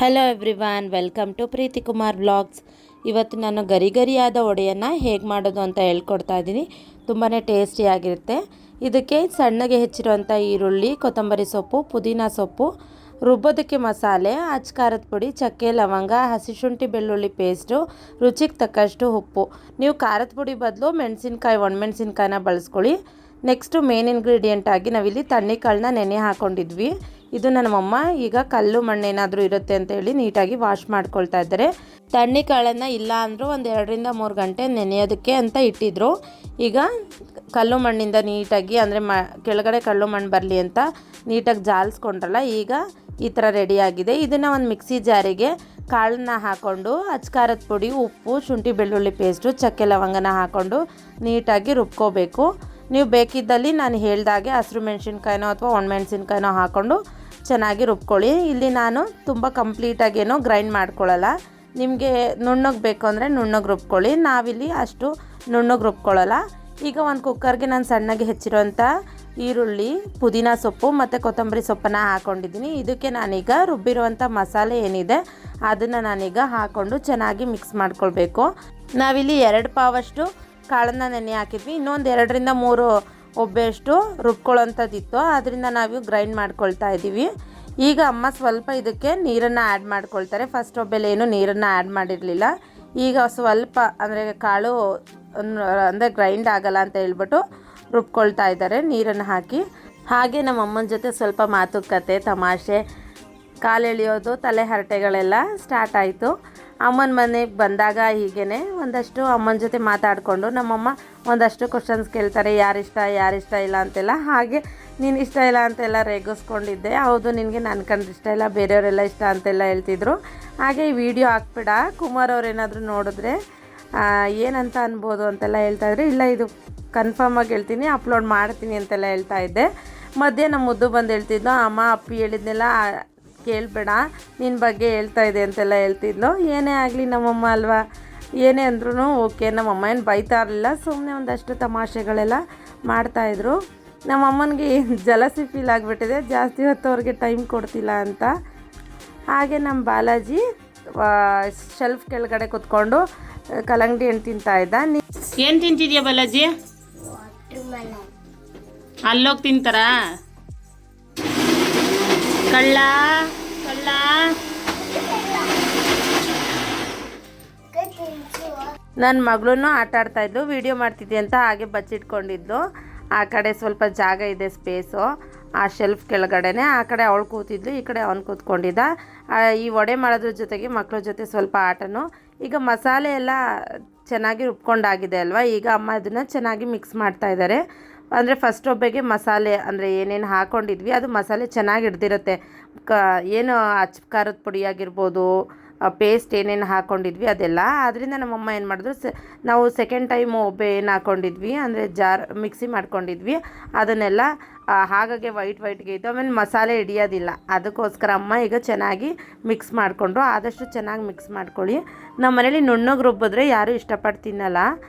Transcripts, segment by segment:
Hello everyone, welcome to Preethi Kumar vlogs. ಇವತ್ತು ನಾನು ಗರಿಗರಿಯಾದ ವಡೆಯನ್ನು ಹೇಗೆ ಮಾಡೋದು ಅಂತ ಹೇಳ್ಕೊಡ್ತಾ ಇದ್ದೀನಿ. ತುಂಬಾ ಟೇಸ್ಟಿಯಾಗಿರುತ್ತೆ. ಇದಕ್ಕೆ ಸಣ್ಣಗೆ ಹೆಚ್ಚಿರುವಂಥ ಈರುಳ್ಳಿ, ಕೊತ್ತಂಬರಿ ಸೊಪ್ಪು, ಪುದೀನ ಸೊಪ್ಪು, ರುಬ್ಬೋದಕ್ಕೆ ಮಸಾಲೆ, ಖಾರದ ಪುಡಿ, ಚಕ್ಕೆ, ಲವಂಗ, ಹಸಿ ಶುಂಠಿ ಬೆಳ್ಳುಳ್ಳಿ ಪೇಸ್ಟು, ರುಚಿಗೆ ತಕ್ಕಷ್ಟು ಉಪ್ಪು. ನೀವು ಖಾರದ ಪುಡಿ ಬದಲು ಮೆಣಸಿನ್ಕಾಯಿ, ಒಣಮೆಣಸಿನ್ಕಾಯಿನ ಬಳಸ್ಕೊಳ್ಳಿ. ನೆಕ್ಸ್ಟು ಮೇನ್ ಇಂಗ್ರೀಡಿಯೆಂಟ್ ಆಗಿ ನಾವಿಲ್ಲಿ ತಣ್ಣಿಕಾಳನ್ನ ನೆನೆ ಹಾಕ್ಕೊಂಡಿದ್ವಿ. ಇದು ನಮ್ಮಮ್ಮ ಈಗ ಕಲ್ಲು ಮಣ್ಣೇನಾದರೂ ಇರುತ್ತೆ ಅಂತ ಹೇಳಿ ನೀಟಾಗಿ ವಾಶ್ ಮಾಡ್ಕೊಳ್ತಾ ಇದ್ದಾರೆ. ತಣ್ಣಿಕಾಳನ್ನು ಇಲ್ಲ ಅಂದರೂ ಒಂದು 2ರಿಂದ 3 ಗಂಟೆ ನೆನೆಯೋದಕ್ಕೆ ಅಂತ ಇಟ್ಟಿದ್ರು. ಈಗ ಕಲ್ಲು ಮಣ್ಣಿಂದ ನೀಟಾಗಿ ಅಂದರೆ ಕೆಳಗಡೆ ಕಲ್ಲು ಮಣ್ಣು ಬರಲಿ ಅಂತ ನೀಟಾಗಿ ಜಾಲಿಸ್ಕೊಂಡ್ರಲ್ಲ, ಈಗ ಈ ಥರ ರೆಡಿಯಾಗಿದೆ. ಇದನ್ನು ಒಂದು ಮಿಕ್ಸಿ ಜಾರಿಗೆ ಕಾಳನ್ನ ಹಾಕ್ಕೊಂಡು ಖಾರದ ಪುಡಿ, ಉಪ್ಪು, ಶುಂಠಿ ಬೆಳ್ಳುಳ್ಳಿ ಪೇಸ್ಟು, ಚಕ್ಕೆ ಲವಂಗನ ಹಾಕ್ಕೊಂಡು ನೀಟಾಗಿ ರುಬ್ಕೋಬೇಕು. ನೀವು ಬೇಕಿದ್ದಲ್ಲಿ ನಾನು ಹೇಳ್ದಾಗೆ ಹಸಿರು ಮೆಣಸಿನ್ಕಾಯಿನೋ ಅಥವಾ ಒಣಮೆಣಸಿನ್ಕಾಯಿನೋ ಹಾಕ್ಕೊಂಡು ಚೆನ್ನಾಗಿ ರುಬ್ಕೊಳ್ಳಿ. ಇಲ್ಲಿ ನಾನು ತುಂಬ ಕಂಪ್ಲೀಟಾಗೇನೋ ಗ್ರೈಂಡ್ ಮಾಡ್ಕೊಳ್ಳಲ್ಲ. ನಿಮಗೆ ನುಣ್ಣಗೆ ಬೇಕು ಅಂದರೆ ನುಣ್ಣಗೆ ರುಬ್ಕೊಳ್ಳಿ. ನಾವಿಲ್ಲಿ ಅಷ್ಟು ನುಣ್ಣಗೆ ರುಬ್ಕೊಳ್ಳಲ್ಲ. ಈಗ ಒಂದು ಕುಕ್ಕರ್ಗೆ ನಾನು ಸಣ್ಣಗೆ ಹೆಚ್ಚಿರೋಂಥ ಈರುಳ್ಳಿ, ಪುದೀನ ಸೊಪ್ಪು ಮತ್ತು ಕೊತ್ತಂಬರಿ ಸೊಪ್ಪನ್ನು ಹಾಕ್ಕೊಂಡಿದ್ದೀನಿ. ಇದಕ್ಕೆ ನಾನೀಗ ರುಬ್ಬಿರುವಂಥ ಮಸಾಲೆ ಏನಿದೆ ಅದನ್ನು ನಾನೀಗ ಹಾಕ್ಕೊಂಡು ಚೆನ್ನಾಗಿ ಮಿಕ್ಸ್ ಮಾಡ್ಕೊಳ್ಬೇಕು. ನಾವಿಲ್ಲಿ 2 ಪಾವಷ್ಟು ಕಾಳನ್ನು ನೆನೆ ಹಾಕಿದ್ವಿ. ಇನ್ನೊಂದು 2ರಿಂದ 3 ಒಬ್ಬೆಯಷ್ಟು ರುಬ್ಕೊಳ್ಳೋಂಥದ್ದಿತ್ತು, ಅದರಿಂದ ನಾವು ಗ್ರೈಂಡ್ ಮಾಡ್ಕೊಳ್ತಾ ಇದ್ದೀವಿ. ಈಗ ಅಮ್ಮ ಸ್ವಲ್ಪ ಇದಕ್ಕೆ ನೀರನ್ನು ಆ್ಯಡ್ ಮಾಡ್ಕೊಳ್ತಾರೆ. ಫಸ್ಟ್ ಒಬ್ಬೆಲೇನು ನೀರನ್ನು ಆ್ಯಡ್ ಮಾಡಿರಲಿಲ್ಲ. ಈಗ ಸ್ವಲ್ಪ ಅಂದರೆ ಕಾಳು ಅಂದರೆ ಗ್ರೈಂಡ್ ಆಗಲ್ಲ ಅಂತ ಹೇಳ್ಬಿಟ್ಟು ರುಬ್ಕೊಳ್ತಾ ಇದ್ದಾರೆ ನೀರನ್ನು ಹಾಕಿ. ಹಾಗೆ ನಮ್ಮ ಅಮ್ಮನ ಜೊತೆ ಸ್ವಲ್ಪ ಮಾತುಕತೆ, ತಮಾಷೆ, ಕಾಲೆಳೆಯೋದು, ತಲೆ ಹರಟೆಗಳೆಲ್ಲ ಸ್ಟಾರ್ಟ್ ಆಯಿತು. ಅಮ್ಮನ ಮನೆಗೆ ಬಂದಾಗ ಹೀಗೇ ಒಂದಷ್ಟು ಅಮ್ಮನ ಜೊತೆ ಮಾತಾಡಿಕೊಂಡು ನಮ್ಮಮ್ಮ ಒಂದಷ್ಟು ಕ್ವಶನ್ಸ್ ಕೇಳ್ತಾರೆ, ಯಾರಿಷ್ಟ ಇಲ್ಲ ಅಂತೆಲ್ಲ. ಹಾಗೆ ನೀನು ಇಷ್ಟ ಇಲ್ಲ ಅಂತೆಲ್ಲ ರೇಗಿಸ್ಕೊಂಡಿದ್ದೆ. ಹೌದು, ನಿನಗೆ ನನ್ನ ಕಂಡ್ರೆ ಇಷ್ಟ ಇಲ್ಲ, ಬೇರೆಯವರೆಲ್ಲ ಇಷ್ಟ ಅಂತೆಲ್ಲ ಹೇಳ್ತಿದ್ರು. ಹಾಗೆ ಈ ವಿಡಿಯೋ ಹಾಕ್ಬೇಡ, ಕುಮಾರ್ ಅವ್ರು ಏನಾದರೂ ನೋಡಿದ್ರೆ ಏನಂತ ಅನ್ಬೋದು ಅಂತೆಲ್ಲ ಹೇಳ್ತಾಯಿದ್ರು. ಇಲ್ಲ, ಇದು ಕನ್ಫರ್ಮಾಗಿ ಹೇಳ್ತೀನಿ, ಅಪ್ಲೋಡ್ ಮಾಡ್ತೀನಿ ಅಂತೆಲ್ಲ ಹೇಳ್ತಾ ಇದ್ದೆ. ಮಧ್ಯೆ ನಮ್ಮ ಮುದ್ದು ಬಂದು ಹೇಳ್ತಿದ್ಲು, ಅಮ್ಮ ಅಪ್ಪಿ ಹೇಳಿದ್ನೆಲ್ಲ ಕೇಳಬೇಡ, ನಿನ್ನ ಬಗ್ಗೆ ಹೇಳ್ತಾ ಇದೆ ಅಂತೆಲ್ಲ ಹೇಳ್ತಿದ್ಲು. ಏನೇ ಆಗಲಿ ನಮ್ಮಮ್ಮ ಅಲ್ವಾ, ಏನೇ ಅಂದ್ರೂ ಓಕೆ. ನಮ್ಮಮ್ಮ ಏನು ಬೈತಾ ಇರಲಿಲ್ಲ, ಸುಮ್ಮನೆ ಒಂದಷ್ಟು ತಮಾಷೆಗಳೆಲ್ಲ ಮಾಡ್ತಾಯಿದ್ರು. ನಮ್ಮಮ್ಮನಿಗೆ ಜಲಸಿ ಫೀಲ್ ಆಗಿಬಿಟ್ಟಿದೆ, ಜಾಸ್ತಿ ಹೊತ್ತು ಅವ್ರಿಗೆ ಟೈಮ್ ಕೊಡ್ತಿಲ್ಲ ಅಂತ. ಹಾಗೆ ನಮ್ಮ ಬಾಲಾಜಿ ಶೆಲ್ಫ್ ಕೆಳಗಡೆ ಕೂತ್ಕೊಂಡು ಕಲ್ಲಂಗಡಿ ಹಣ್ಣು ತಿಂತಾ ಇದ್ದ. ಏನು ತಿಂತಿದ್ಯಾ ಬಾಲಾಜಿ? ಅಲ್ಲೋಗಿ ತಿಂತಾರಾ? ಕಳ್ಳ ನನ್ನ ಮಗಳೂ ಆಟ ಆಡ್ತಾಯಿದ್ಲು, ವೀಡಿಯೋ ಮಾಡ್ತಿದ್ದೆ ಅಂತ ಹಾಗೆ ಬಚ್ಚಿಟ್ಕೊಂಡಿದ್ದು. ಆ ಕಡೆ ಸ್ವಲ್ಪ ಜಾಗ ಇದೆ, ಸ್ಪೇಸು, ಆ ಶೆಲ್ಫ್ ಕೆಳಗಡೆನೆ. ಆ ಕಡೆ ಅವಳು ಕೂತಿದ್ಲು, ಈ ಕಡೆ ಅವನು ಕೂತ್ಕೊಂಡಿದ್ದ. ಈ ವಡೆ ಮಾಡೋದ್ರ ಜೊತೆಗೆ ಮಕ್ಕಳ ಜೊತೆ ಸ್ವಲ್ಪ ಆಟನೂ. ಈಗ ಮಸಾಲೆ ಎಲ್ಲ ಚೆನ್ನಾಗಿ ರುಬ್ಕೊಂಡಾಗಿದೆ ಅಲ್ವಾ, ಈಗ ಅಮ್ಮ ಅದನ್ನು ಚೆನ್ನಾಗಿ ಮಿಕ್ಸ್ ಮಾಡ್ತಾಯಿದ್ದಾರೆ. ಅಂದರೆ ಫಸ್ಟ್ ಒಬ್ಬೆಗೆ ಮಸಾಲೆ ಅಂದರೆ ಏನೇನು ಹಾಕ್ಕೊಂಡಿದ್ವಿ ಅದು ಮಸಾಲೆ ಚೆನ್ನಾಗಿ ಹಿಡ್ದಿರುತ್ತೆ. ಏನು ಖಾರದ ಪುಡಿ ಆಗಿರ್ಬೋದು, ಪೇಸ್ಟ್ ಏನೇನು ಹಾಕ್ಕೊಂಡಿದ್ವಿ ಅದೆಲ್ಲ. ಆದ್ದರಿಂದ ನಮ್ಮಮ್ಮ ಏನು ಮಾಡಿದ್ರು, ನಾವು ಸೆಕೆಂಡ್ ಟೈಮು ಒಬ್ಬೆ ಏನು ಹಾಕ್ಕೊಂಡಿದ್ವಿ ಅಂದರೆ ಮಿಕ್ಸಿ ಮಾಡ್ಕೊಂಡಿದ್ವಿ, ಅದನ್ನೆಲ್ಲ ಹಾಗಾಗಿ ವೈಟ್ಗೆ ಇತ್ತು. ಆಮೇಲೆ ಮಸಾಲೆ ಹಿಡಿಯೋದಿಲ್ಲ, ಅದಕ್ಕೋಸ್ಕರ ಅಮ್ಮ ಈಗ ಚೆನ್ನಾಗಿ ಮಿಕ್ಸ್ ಮಾಡಿಕೊಂಡ್ರು. ಆದಷ್ಟು ಚೆನ್ನಾಗಿ ಮಿಕ್ಸ್ ಮಾಡ್ಕೊಳ್ಳಿ. ನಮ್ಮ ಮನೇಲಿ ನುಣ್ಣಗೆ ರುಬ್ಬಿದ್ರೆ ಯಾರೂ ಇಷ್ಟಪಟ್ಟು ತಿನ್ನಲ್ಲ.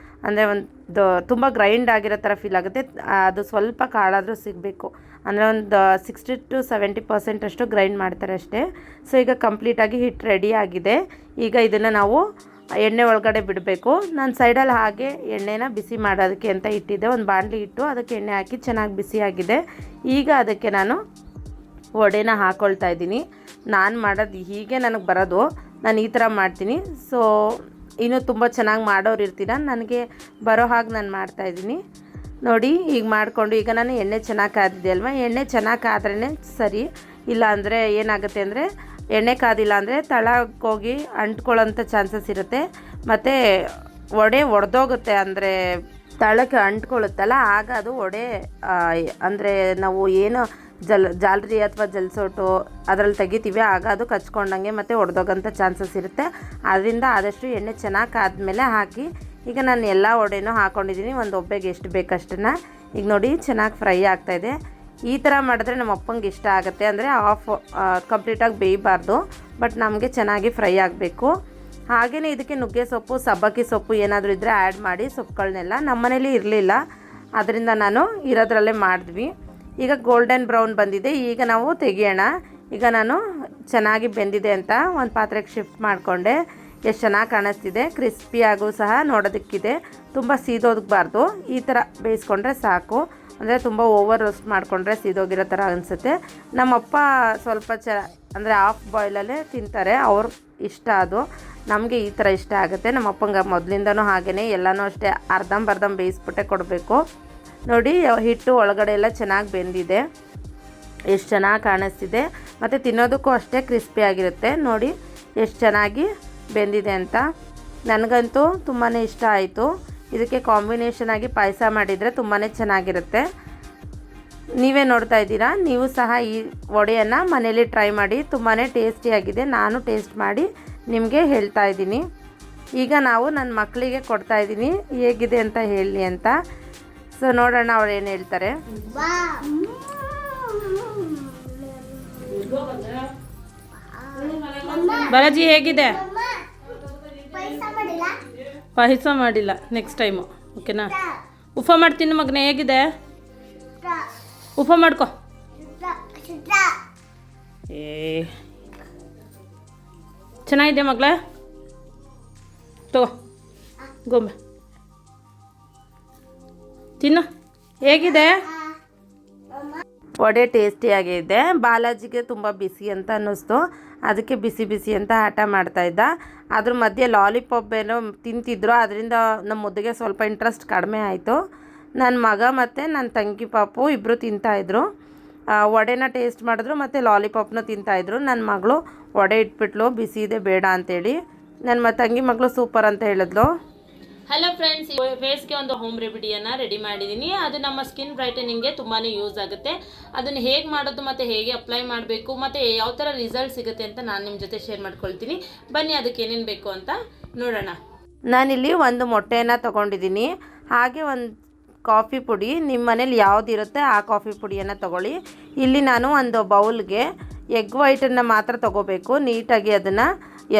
ಅಂದರೆ ಒಂದು ತುಂಬ ಗ್ರೈಂಡ್ ಆಗಿರೋ ಥರ ಫೀಲ್ ಆಗುತ್ತೆ. ಅದು ಸ್ವಲ್ಪ ಕಾಳಾದರೂ ಸಿಗಬೇಕು. ಅಂದರೆ ಒಂದು 60 to 70% ಅಷ್ಟು ಗ್ರೈಂಡ್ ಮಾಡ್ತಾರೆ ಅಷ್ಟೇ. ಸೊ ಈಗ ಕಂಪ್ಲೀಟಾಗಿ ಹಿಟ್ಟು ರೆಡಿ ಆಗಿದೆ. ಈಗ ಇದನ್ನು ನಾವು ಎಣ್ಣೆ ಒಳಗಡೆ ಬಿಡಬೇಕು. ನಾನು ಸೈಡಲ್ಲಿ ಹಾಗೆ ಎಣ್ಣೆನ ಬಿಸಿ ಮಾಡೋದಕ್ಕೆ ಅಂತ ಇಟ್ಟಿದ್ದೆ. ಒಂದು ಬಾಣಲಿ ಇಟ್ಟು ಅದಕ್ಕೆ ಎಣ್ಣೆ ಹಾಕಿ ಚೆನ್ನಾಗಿ ಬಿಸಿಯಾಗಿದೆ. ಈಗ ಅದಕ್ಕೆ ನಾನು ವಡೆನ ಹಾಕ್ಕೊಳ್ತಾ ಇದ್ದೀನಿ. ನಾನು ಮಾಡೋದು ಹೀಗೆ ನನಗೆ ಬರೋದು, ನಾನು ಈ ಥರ ಮಾಡ್ತೀನಿ. ಸೊ ಇನ್ನೂ ತುಂಬ ಚೆನ್ನಾಗಿ ಮಾಡೋರು ಇರ್ತೀರ, ನನಗೆ ಬರೋ ಹಾಗೆ ನಾನು ಮಾಡ್ತಾಯಿದ್ದೀನಿ ನೋಡಿ. ಈಗ ಮಾಡಿಕೊಂಡು ಈಗ ನಾನು ಎಣ್ಣೆ ಚೆನ್ನಾಗಿ ಕಾದಿದೆ ಅಲ್ವಾ, ಎಣ್ಣೆ ಚೆನ್ನಾಗಿ ಕಾದ್ರೇ ಸರಿ. ಇಲ್ಲ ಅಂದರೆ ಏನಾಗುತ್ತೆ ಅಂದರೆ ಎಣ್ಣೆ ಕಾದಿಲ್ಲ ಅಂದರೆ ತಳಗೋಗಿ ಅಂಟ್ಕೊಳ್ಳೋಂಥ ಚಾನ್ಸಸ್ ಇರುತ್ತೆ. ಮತ್ತು ವಡೆ ಒಡೆದೋಗುತ್ತೆ, ಅಂದರೆ ತಳಕ್ಕೆ ಅಂಟ್ಕೊಳ್ಳುತ್ತಲ್ಲ, ಆಗ ಅದು ವಡೆ ಅಂದರೆ ನಾವು ಏನು ಜಾಲರಿ ಅಥವಾ ಜಲ್ಸೋಟು ಅದರಲ್ಲಿ ತೆಗಿತೀವಿ, ಆಗ ಅದು ಕಚ್ಕೊಂಡಂಗೆ ಮತ್ತು ಒಡೆದೋಗೋಂಥ ಚಾನ್ಸಸ್ ಇರುತ್ತೆ. ಅದರಿಂದ ಆದಷ್ಟು ಎಣ್ಣೆ ಚೆನ್ನಾಗಿ ಕಾದ್ಮೇಲೆ ಹಾಕಿ. ಈಗ ನಾನು ಎಲ್ಲ ವಡೆನೂ ಹಾಕ್ಕೊಂಡಿದ್ದೀನಿ, ಒಂದು ಒಬ್ಬೆಗೆ ಎಷ್ಟು ಬೇಕಷ್ಟನ್ನು. ಈಗ ನೋಡಿ ಚೆನ್ನಾಗಿ ಫ್ರೈ ಆಗ್ತಾಯಿದೆ. ಈ ಥರ ಮಾಡಿದ್ರೆ ನಮ್ಮ ಅಪ್ಪಂಗೆ ಇಷ್ಟ ಆಗುತ್ತೆ. ಅಂದರೆ ಕಂಪ್ಲೀಟಾಗಿ ಬೇಯಬಾರ್ದು, ಬಟ್ ನಮಗೆ ಚೆನ್ನಾಗಿ ಫ್ರೈ ಆಗಬೇಕು. ಹಾಗೆಯೇ ಇದಕ್ಕೆ ನುಗ್ಗೆ ಸೊಪ್ಪು, ಸಬ್ಬಕ್ಕಿ ಸೊಪ್ಪು ಏನಾದರೂ ಇದ್ದರೆ ಆ್ಯಡ್ ಮಾಡಿ ಸೊಪ್ಪುಗಳನ್ನೆಲ್ಲ. ನಮ್ಮ ಮನೇಲಿ ಇರಲಿಲ್ಲ, ಅದರಿಂದ ನಾನು ಇರೋದ್ರಲ್ಲೇ ಮಾಡಿದ್ವಿ. ಈಗ ಗೋಲ್ಡನ್ ಬ್ರೌನ್ ಬಂದಿದೆ. ಈಗ ನಾವು ತೆಗಿಯೋಣ. ಈಗ ನಾನು ಚೆನ್ನಾಗಿ ಬೆಂದಿದೆ ಅಂತ ಒಂದು ಪಾತ್ರೆಗೆ ಶಿಫ್ಟ್ ಮಾಡಿಕೊಂಡೆ. ಎಷ್ಟು ಚೆನ್ನಾಗಿ ಕಾಣಿಸ್ತಿದೆ, ಕ್ರಿಸ್ಪಿಯಾಗೂ ಸಹ ನೋಡೋದಕ್ಕಿದೆ. ತುಂಬ ಸೀದೋಗಬಾರ್ದು, ಈ ಥರ ಬೇಯಿಸ್ಕೊಂಡ್ರೆ ಸಾಕು. ಅಂದರೆ ತುಂಬ ಓವರ್ ರೋಸ್ಟ್ ಮಾಡಿಕೊಂಡ್ರೆ ಸೀದೋಗಿರೋ ಥರ ಅನಿಸುತ್ತೆ. ನಮ್ಮಪ್ಪ ಸ್ವಲ್ಪ ಅಂದರೆ ಹಾಫ್ ಬಾಯ್ಲಲ್ಲೇ ತಿಂತಾರೆ, ಅವ್ರ ಇಷ್ಟ ಅದು. ನಮಗೆ ಈ ಥರ ಇಷ್ಟ ಆಗುತ್ತೆ. ನಮ್ಮಪ್ಪಂಗೆ ಮೊದಲಿಂದನೂ ಹಾಗೆಯೇ ಎಲ್ಲನೂ ಅಷ್ಟೇ ಅರ್ಧಂಬರ್ಧಂ ಬೇಯಿಸ್ಬಿಟ್ಟೆ ಕೊಡಬೇಕು. ನೋಡಿ ಹಿಟ್ಟು ಒಳಗಡೆ ಎಲ್ಲ ಚೆನ್ನಾಗಿ ಬೆಂದಿದೆ, ಎಷ್ಟು ಚೆನ್ನಾಗಿ ಕಾಣಿಸ್ತಿದೆ. ಮತ್ತು ತಿನ್ನೋದಕ್ಕೂ ಅಷ್ಟೇ ಕ್ರಿಸ್ಪಿಯಾಗಿರುತ್ತೆ. ನೋಡಿ ಎಷ್ಟು ಚೆನ್ನಾಗಿ ಬೆಂದಿದೆ ಅಂತ. ನನಗಂತೂ ತುಂಬಾ ಇಷ್ಟ ಆಯಿತು. ಇದಕ್ಕೆ ಕಾಂಬಿನೇಷನ್ ಆಗಿ ಪಾಯಸ ಮಾಡಿದರೆ ತುಂಬಾ ಚೆನ್ನಾಗಿರುತ್ತೆ. ನೀವೇ ನೋಡ್ತಾ ಇದ್ದೀರಾ, ನೀವು ಸಹ ಈ ವಡೆಯನ್ನು ಮನೇಲಿ ಟ್ರೈ ಮಾಡಿ. ತುಂಬಾ ಟೇಸ್ಟಿಯಾಗಿದೆ. ನಾನು ಟೇಸ್ಟ್ ಮಾಡಿ ನಿಮಗೆ ಹೇಳ್ತಾ ಇದ್ದೀನಿ. ಈಗ ನಾವು ನನ್ನ ಮಕ್ಕಳಿಗೆ ಕೊಡ್ತಾ ಇದ್ದೀನಿ ಹೇಗಿದೆ ಅಂತ ಹೇಳಿ ಅಂತ. ಸೊ ನೋಡೋಣ ಅವ್ರು ಏನು ಹೇಳ್ತಾರೆ. ಬಾಲಾಜಿ ಹೇಗಿದೆ? ಪಾಯಸ ಮಾಡಿಲ್ಲ, ನೆಕ್ಸ್ಟ್ ಟೈಮು ಓಕೆನಾ? ಉಫ ಮಾಡ್ತೀನಿ ಮಗನೇ, ಹೇಗಿದೆ? ಉಫ ಮಾಡ್ಕೊ. ಚೆನ್ನಾಗಿದೆ ಮಗಳ, ತಗೋ ಗೊಂಬೆ ತಿನ್ನು. ಹೇಗಿದೆ? ವಡೆ ಟೇಸ್ಟಿಯಾಗಿದೆ. ಬಾಲಾಜಿಗೆ ತುಂಬ ಬಿಸಿ ಅಂತ ಅನ್ನಿಸ್ತು, ಅದಕ್ಕೆ ಬಿಸಿ ಬಿಸಿ ಅಂತ ಹಠ ಮಾಡ್ತಾಯಿದ್ದ. ಅದ್ರ ಮಧ್ಯೆ ಲಾಲಿಪಾಪ್ ಏನೋ ತಿಂತಿದ್ರು, ಅದರಿಂದ ನಮ್ಮ ಮುದ್ದಿಗೆ ಸ್ವಲ್ಪ ಇಂಟ್ರೆಸ್ಟ್ ಕಡಿಮೆ ಆಯಿತು. ನನ್ನ ಮಗ ಮತ್ತು ನನ್ನ ತಂಗಿ ಪಾಪು ಇಬ್ಬರು ತಿಂತಾಯಿದ್ರು. ವಡೆನ ಟೇಸ್ಟ್ ಮಾಡಿದ್ರು ಮತ್ತು ಲಾಲಿಪಾಪ್ನ ತಿಂತಾಯಿದ್ರು. ನನ್ನ ಮಗಳು ವಡೆ ಇಟ್ಬಿಟ್ಲು, ಬಿಸಿ ಇದೆ ಬೇಡ ಅಂತೇಳಿ. ನನ್ನ ತಂಗಿ ಮಗಳು ಸೂಪರ್ ಅಂತ ಹೇಳಿದ್ಲು. ಹಲೋ ಫ್ರೆಂಡ್ಸ್, ಫೇಸ್ಗೆ ಒಂದು ಹೋಮ್ ರೆಮಿಡಿಯನ್ನು ರೆಡಿ ಮಾಡಿದ್ದೀನಿ. ಅದು ನಮ್ಮ ಸ್ಕಿನ್ ಬ್ರೈಟನಿಂಗ್ಗೆ ತುಂಬಾ ಯೂಸ್ ಆಗುತ್ತೆ. ಅದನ್ನು ಹೇಗೆ ಮಾಡೋದು ಮತ್ತು ಹೇಗೆ ಅಪ್ಲೈ ಮಾಡಬೇಕು ಮತ್ತು ಯಾವ ಥರ ರಿಸಲ್ಟ್ ಸಿಗುತ್ತೆ ಅಂತ ನಾನು ನಿಮ್ಮ ಜೊತೆ ಶೇರ್ ಮಾಡ್ಕೊಳ್ತೀನಿ. ಬನ್ನಿ ಅದಕ್ಕೆ ಏನೇನು ಬೇಕು ಅಂತ ನೋಡೋಣ. ನಾನಿಲ್ಲಿ ಒಂದು ಮೊಟ್ಟೆಯನ್ನು ತೊಗೊಂಡಿದ್ದೀನಿ, ಹಾಗೆ ಒಂದು ಕಾಫಿ ಪುಡಿ. ನಿಮ್ಮ ಮನೇಲಿ ಯಾವುದಿರುತ್ತೆ ಆ ಕಾಫಿ ಪುಡಿಯನ್ನು ತೊಗೊಳ್ಳಿ. ಇಲ್ಲಿ ನಾನು ಒಂದು ಬೌಲ್ಗೆ ಎಗ್ ವೈಟನ್ನು ಮಾತ್ರ ತೊಗೋಬೇಕು. ನೀಟಾಗಿ ಅದನ್ನು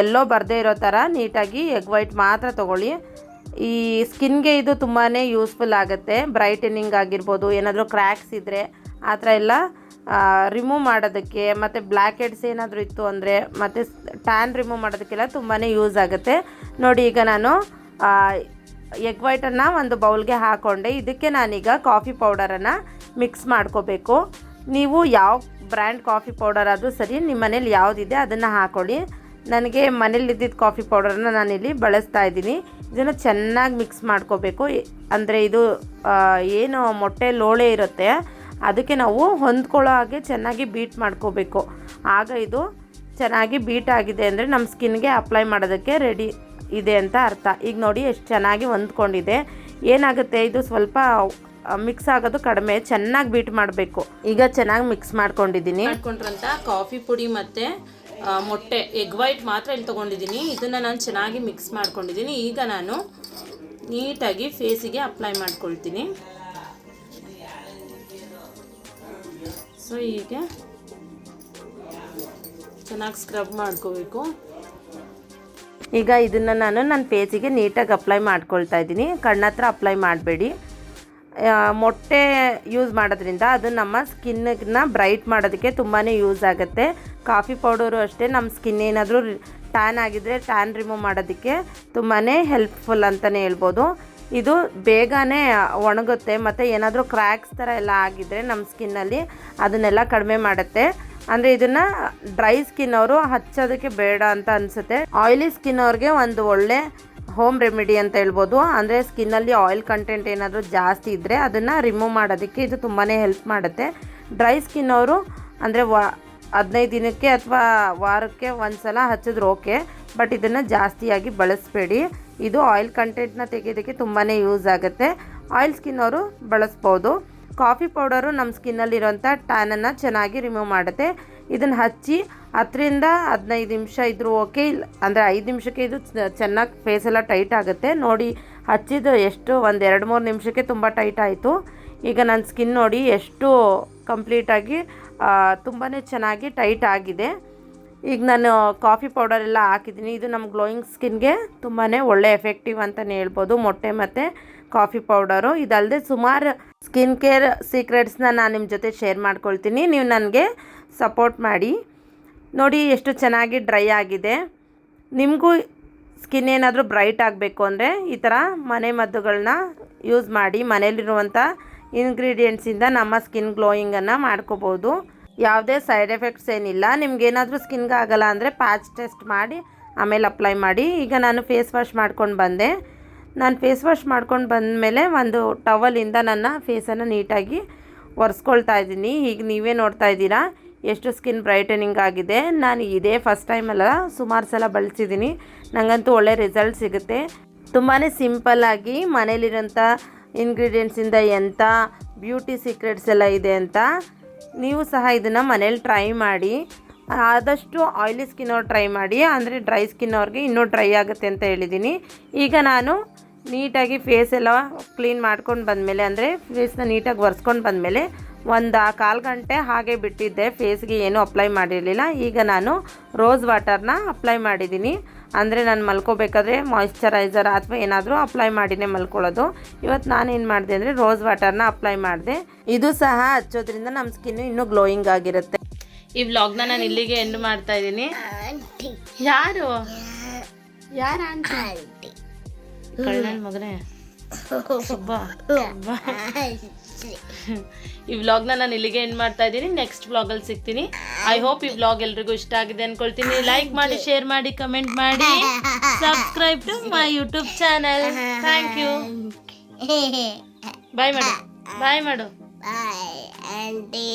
ಎಲ್ಲೋ ಬರದೇ ಇರೋ ಥರ ನೀಟಾಗಿ ಎಗ್ ವೈಟ್ ಮಾತ್ರ ತೊಗೊಳ್ಳಿ. ಈ ಸ್ಕಿನ್ಗೆ ಇದು ತುಂಬಾ ಯೂಸ್ಫುಲ್ ಆಗುತ್ತೆ. ಬ್ರೈಟನಿಂಗ್ ಆಗಿರ್ಬೋದು, ಏನಾದರೂ ಕ್ರ್ಯಾಕ್ಸ್ ಇದ್ದರೆ ಆ ಥರ ಎಲ್ಲ ರಿಮೂವ್ ಮಾಡೋದಕ್ಕೆ, ಮತ್ತು ಬ್ಲ್ಯಾಕ್ ಹೆಡ್ಸ್ ಏನಾದರೂ ಇತ್ತು ಅಂದರೆ ಮತ್ತು ಟ್ಯಾನ್ ರಿಮೂವ್ ಮಾಡೋದಕ್ಕೆಲ್ಲ ತುಂಬಾ ಯೂಸ್ ಆಗುತ್ತೆ. ನೋಡಿ ಈಗ ನಾನು ಎಗ್ ವೈಟನ್ನು ಒಂದು ಬೌಲ್ಗೆ ಹಾಕ್ಕೊಂಡೆ. ಇದಕ್ಕೆ ನಾನೀಗ ಕಾಫಿ ಪೌಡರನ್ನು ಮಿಕ್ಸ್ ಮಾಡ್ಕೋಬೇಕು. ನೀವು ಯಾವ ಬ್ರ್ಯಾಂಡ್ ಕಾಫಿ ಪೌಡರ್ ಆದರೂ ಸರಿ, ನಿಮ್ಮ ಮನೇಲಿ ಯಾವುದಿದೆ ಅದನ್ನು ಹಾಕ್ಕೊಳ್ಳಿ. ನನಗೆ ಮನೇಲಿ ಇದ್ದಿದ್ದ ಕಾಫಿ ಪೌಡರನ್ನು ನಾನಿಲ್ಲಿ ಬಳಸ್ತಾ ಇದ್ದೀನಿ. ಇದನ್ನು ಚೆನ್ನಾಗಿ ಮಿಕ್ಸ್ ಮಾಡ್ಕೋಬೇಕು. ಅಂದರೆ ಇದು ಏನು ಮೊಟ್ಟೆ ಲೋಳೆ ಇರುತ್ತೆ ಅದಕ್ಕೆ ನಾವು ಹೊಂದ್ಕೊಳ್ಳೋ ಹಾಗೆ ಚೆನ್ನಾಗಿ ಬೀಟ್ ಮಾಡ್ಕೋಬೇಕು. ಆಗ ಇದು ಚೆನ್ನಾಗಿ ಬೀಟ್ ಆಗಿದೆ ಅಂದರೆ ನಮ್ಮ ಸ್ಕಿನ್ಗೆ ಅಪ್ಲೈ ಮಾಡೋದಕ್ಕೆ ರೆಡಿ ಇದೆ ಅಂತ ಅರ್ಥ. ಈಗ ನೋಡಿ ಎಷ್ಟು ಚೆನ್ನಾಗಿ ಹೊಂದ್ಕೊಂಡಿದೆ. ಏನಾಗುತ್ತೆ, ಇದು ಸ್ವಲ್ಪ ಮಿಕ್ಸ್ ಆಗೋದು ಕಡಿಮೆ, ಚೆನ್ನಾಗಿ ಬೀಟ್ ಮಾಡಬೇಕು. ಈಗ ಚೆನ್ನಾಗಿ ಮಿಕ್ಸ್ ಮಾಡ್ಕೊಂಡಿದ್ದೀನಿ. ಮಾಡ್ಕೊಂಡ್ರಂತ ಕಾಫಿ ಪುಡಿ ಮತ್ತು ಮೊಟ್ಟೆ ಎಗ್ ವೈಟ್ ಮಾತ್ರ ಇಲ್ಲಿ ತೊಗೊಂಡಿದ್ದೀನಿ. ಇದನ್ನು ನಾನು ಚೆನ್ನಾಗಿ ಮಿಕ್ಸ್ ಮಾಡ್ಕೊಂಡಿದ್ದೀನಿ. ಈಗ ನಾನು ನೀಟಾಗಿ ಫೇಸಿಗೆ ಅಪ್ಲೈ ಮಾಡ್ಕೊಳ್ತೀನಿ. ಸೊ ಹೀಗೆ ಚೆನ್ನಾಗಿ ಸ್ಕ್ರಬ್ ಮಾಡ್ಕೋಬೇಕು. ಈಗ ಇದನ್ನು ನಾನು ನನ್ನ ಫೇಸಿಗೆ ನೀಟಾಗಿ ಅಪ್ಲೈ ಮಾಡ್ಕೊಳ್ತಾ ಇದ್ದೀನಿ. ಕಣ್ಣತ್ರ ಅಪ್ಲೈ ಮಾಡಬೇಡಿ. ಮೊಟ್ಟೆ ಯೂಸ್ ಮಾಡೋದ್ರಿಂದ ಅದು ನಮ್ಮ ಸ್ಕಿನ್ನ ಬ್ರೈಟ್ ಮಾಡೋದಕ್ಕೆ ತುಂಬಾ ಯೂಸ್ ಆಗುತ್ತೆ. ಕಾಫಿ ಪೌಡರು ಅಷ್ಟೇ, ನಮ್ಮ ಸ್ಕಿನ್ ಏನಾದರೂ ಟ್ಯಾನ್ ಆಗಿದ್ದರೆ ಟ್ಯಾನ್ ರಿಮೂವ್ ಮಾಡೋದಕ್ಕೆ ತುಂಬಾ ಹೆಲ್ಪ್ಫುಲ್ ಅಂತಲೇ ಹೇಳ್ಬೋದು. ಇದು ಬೇಗನೆ ಒಣಗುತ್ತೆ ಮತ್ತು ಏನಾದರೂ ಕ್ರ್ಯಾಕ್ಸ್ ಥರ ಎಲ್ಲ ಆಗಿದ್ದರೆ ನಮ್ಮ ಸ್ಕಿನ್ನಲ್ಲಿ ಅದನ್ನೆಲ್ಲ ಕಡಿಮೆ ಮಾಡುತ್ತೆ. ಅಂದರೆ ಇದನ್ನು ಡ್ರೈ ಸ್ಕಿನ್ ಅವರು ಹಚ್ಚೋದಕ್ಕೆ ಬೇಡ ಅಂತ ಅನಿಸುತ್ತೆ. ಆಯಿಲಿ ಸ್ಕಿನ್ ಅವ್ರಿಗೆ ಒಂದು ಒಳ್ಳೆ ಹೋಮ್ ರೆಮಿಡಿ ಅಂತ ಹೇಳ್ಬೋದು. ಅಂದರೆ ಸ್ಕಿನ್ನಲ್ಲಿ ಆಯಿಲ್ ಕಂಟೆಂಟ್ ಏನಾದರೂ ಜಾಸ್ತಿ ಇದ್ದರೆ ಅದನ್ನು ರಿಮೂವ್ ಮಾಡೋದಕ್ಕೆ ಇದು ತುಂಬಾ ಹೆಲ್ಪ್ ಮಾಡುತ್ತೆ. ಡ್ರೈ ಸ್ಕಿನ್ ಅವರು ಅಂದರೆ 15 ದಿನಕ್ಕೆ ಅಥವಾ ವಾರಕ್ಕೆ ಒಂದು ಸಲ ಹಚ್ಚಿದ್ರೆ ಓಕೆ, ಬಟ್ ಇದನ್ನು ಜಾಸ್ತಿಯಾಗಿ ಬಳಸಬೇಡಿ. ಇದು ಆಯಿಲ್ ಕಂಟೆಂಟ್ನ ತೆಗೆಯೋದಕ್ಕೆ ತುಂಬಾ ಯೂಸ್ ಆಗುತ್ತೆ. ಆಯಿಲ್ ಸ್ಕಿನ್ ಅವರು ಬಳಸ್ಬೋದು. ಕಾಫಿ ಪೌಡರು ನಮ್ಮ ಸ್ಕಿನ್ನಲ್ಲಿರೋಂಥ ಟ್ಯಾನನ್ನು ಚೆನ್ನಾಗಿ ರಿಮೂವ್ ಮಾಡುತ್ತೆ. ಇದನ್ನು ಹಚ್ಚಿ 10ರಿಂದ 15 ನಿಮಿಷ ಇದ್ರೂ ಓಕೆ, ಇಲ್ಲ ಅಂದರೆ 5 ನಿಮಿಷಕ್ಕೆ ಇದು ಚೆನ್ನಾಗಿ ಫೇಸೆಲ್ಲ ಟೈಟ್ ಆಗುತ್ತೆ. ನೋಡಿ ಹಚ್ಚಿದ್ದು ಎಷ್ಟು ಒಂದು 2-3 ನಿಮಿಷಕ್ಕೆ ತುಂಬ ಟೈಟ್ ಆಯಿತು. ಈಗ ನನ್ನ ಸ್ಕಿನ್ ನೋಡಿ ಎಷ್ಟು ಕಂಪ್ಲೀಟಾಗಿ ತುಂಬಾ ಚೆನ್ನಾಗಿ ಟೈಟ್ ಆಗಿದೆ. ಈಗ ನಾನು ಕಾಫಿ ಪೌಡರೆಲ್ಲ ಹಾಕಿದ್ದೀನಿ. ಇದು ನಮ್ಮ ಗ್ಲೋಯಿಂಗ್ ಸ್ಕಿನ್ಗೆ ತುಂಬಾ ಒಳ್ಳೆ ಎಫೆಕ್ಟಿವ್ ಅಂತಲೇ ಹೇಳ್ಬೋದು, ಮೊಟ್ಟೆ ಮತ್ತು ಕಾಫಿ ಪೌಡರು. ಇದಲ್ಲದೆ ಸುಮಾರು ಸ್ಕಿನ್ ಕೇರ್ ಸೀಕ್ರೆಟ್ಸ್ನ ನಾನು ನಿಮ್ಮ ಜೊತೆ ಶೇರ್ ಮಾಡ್ಕೊಳ್ತೀನಿ. ನೀವು ನನಗೆ ಸಪೋರ್ಟ್ ಮಾಡಿ. ನೋಡಿ ಎಷ್ಟು ಚೆನ್ನಾಗಿ ಡ್ರೈ ಆಗಿದೆ. ನಿಮಗೂ ಸ್ಕಿನ್ ಏನಾದರೂ ಬ್ರೈಟ್ ಆಗಬೇಕು ಅಂದರೆ ಈ ಥರ ಮನೆ ಮದ್ದುಗಳನ್ನ ಯೂಸ್ ಮಾಡಿ ಮನೇಲಿರುವಂಥ ಇಂಗ್ರೀಡಿಯೆಂಟ್ಸಿಂದ ನಮ್ಮ ಸ್ಕಿನ್ ಗ್ಲೋಯಿಂಗನ್ನು ಮಾಡ್ಕೋಬೋದು. ಯಾವುದೇ ಸೈಡ್ ಎಫೆಕ್ಟ್ಸ್ ಏನಿಲ್ಲ. ನಿಮ್ಗೇನಾದರೂ ಸ್ಕಿನ್ಗೆ ಆಗಲ್ಲ ಅಂದರೆ ಪ್ಯಾಚ್ ಟೆಸ್ಟ್ ಮಾಡಿ ಆಮೇಲೆ ಅಪ್ಲೈ ಮಾಡಿ. ಈಗ ನಾನು ಫೇಸ್ ವಾಶ್ ಮಾಡ್ಕೊಂಡು ಬಂದೆ. ನಾನು ಫೇಸ್ ವಾಶ್ ಮಾಡ್ಕೊಂಡು ಬಂದಮೇಲೆ ಒಂದು ಟವಲಿಂದ ನನ್ನ ಫೇಸನ್ನು ನೀಟಾಗಿ ಒರೆಸ್ಕೊಳ್ತಾ ಇದ್ದೀನಿ. ಈಗ ನೀವೇ ನೋಡ್ತಾ ಇದ್ದೀರಾ ಎಷ್ಟು ಸ್ಕಿನ್ ಬ್ರೈಟನಿಂಗ್ ಆಗಿದೆ. ನಾನು ಇದೇ ಫಸ್ಟ್ ಟೈಮ್ ಅಲ್ಲ, ಸುಮಾರು ಸಲ ಬಳಸಿದ್ದೀನಿ. ನನಗಂತೂ ಒಳ್ಳೆ ರಿಸಲ್ಟ್ ಸಿಗುತ್ತೆ. ತುಂಬಾ ಸಿಂಪಲ್ಲಾಗಿ ಮನೇಲಿರೋಂಥ ಇಂಗ್ರೀಡಿಯೆಂಟ್ಸಿಂದ ಎಂಥ ಬ್ಯೂಟಿ ಸೀಕ್ರೆಟ್ಸ್ ಎಲ್ಲ ಇದೆ ಅಂತ ನೀವು ಸಹ ಇದನ್ನು ಮನೇಲಿ ಟ್ರೈ ಮಾಡಿ. ಆದಷ್ಟು ಆಯಿಲಿ ಸ್ಕಿನ್ ಅವ್ರು ಟ್ರೈ ಮಾಡಿ, ಅಂದರೆ ಡ್ರೈ ಸ್ಕಿನ್ ಅವ್ರಿಗೆ ಇನ್ನೂ ಡ್ರೈ ಆಗುತ್ತೆ ಅಂತ ಹೇಳಿದ್ದೀನಿ. ಈಗ ನಾನು ನೀಟಾಗಿ ಫೇಸ್ ಎಲ್ಲ ಕ್ಲೀನ್ ಮಾಡ್ಕೊಂಡು ಬಂದಮೇಲೆ, ಅಂದರೆ ಫೇಸ್ನ ನೀಟಾಗಿ ಒರೆಸ್ಕೊಂಡು ಬಂದಮೇಲೆ ಒಂದು 1/4 ಗಂಟೆ ಹಾಗೆ ಬಿಟ್ಟಿದ್ದೆ. ಫೇಸ್ಗೆ ಏನೂ ಅಪ್ಲೈ ಮಾಡಿರಲಿಲ್ಲ. ಈಗ ನಾನು ರೋಸ್ ವಾಟರ್ನ ಅಪ್ಲೈ ಮಾಡಿದ್ದೀನಿ. ಅಂದರೆ ನಾನು ಮಲ್ಕೋಬೇಕಾದ್ರೆ ಮಾಯಿಶ್ಚರೈಸರ್ ಅಥವಾ ಏನಾದರೂ ಅಪ್ಲೈ ಮಾಡಿನೇ ಮಲ್ಕೊಳ್ಳೋದು. ಇವತ್ತು ನಾನೇನು ಮಾಡಿದೆ ಅಂದರೆ ರೋಸ್ ವಾಟರ್ನ ಅಪ್ಲೈ ಮಾಡಿದೆ. ಇದು ಸಹ ಹಚ್ಚೋದ್ರಿಂದ ನಮ್ಮ ಸ್ಕಿನ್ನು ಇನ್ನೂ ಗ್ಲೋಯಿಂಗ್ ಆಗಿರುತ್ತೆ. ಈ ವ್ಲಾಗ್ನ ನಾನು ಇಲ್ಲಿಗೆ ಎಂಡ್ ಮಾಡ್ತಾ ಇದ್ದೀನಿ. ಯಾರು ಆಂಟಿ? ಕಳ್ಳನ ಮಗನೇ ಬಾ. ಈ ವ್ಲಾಗ್ನ ನಾನು ಇಲ್ಲಿಗೆ ಎಂಡ್ ಮಾಡ್ತಾ ಇದ್ದೀನಿ. ನೆಕ್ಸ್ಟ್ ವ್ಲಾಗಲ್ಲಿ ಸಿಗ್ತೀನಿ. ಐ ಹೋಪ್ ಈ ವ್ಲಾಗ್ ಎಲ್ರಿಗೂ ಇಷ್ಟ ಆಗಿದೆ ಅನ್ಕೊಳ್ತೀನಿ. ಲೈಕ್ ಮಾಡಿ, ಶೇರ್ ಮಾಡಿ, ಕಮೆಂಟ್ ಮಾಡಿ, subscribe to my YouTube channel. Thank you. Bye ಮಾಡು. Bye aunty.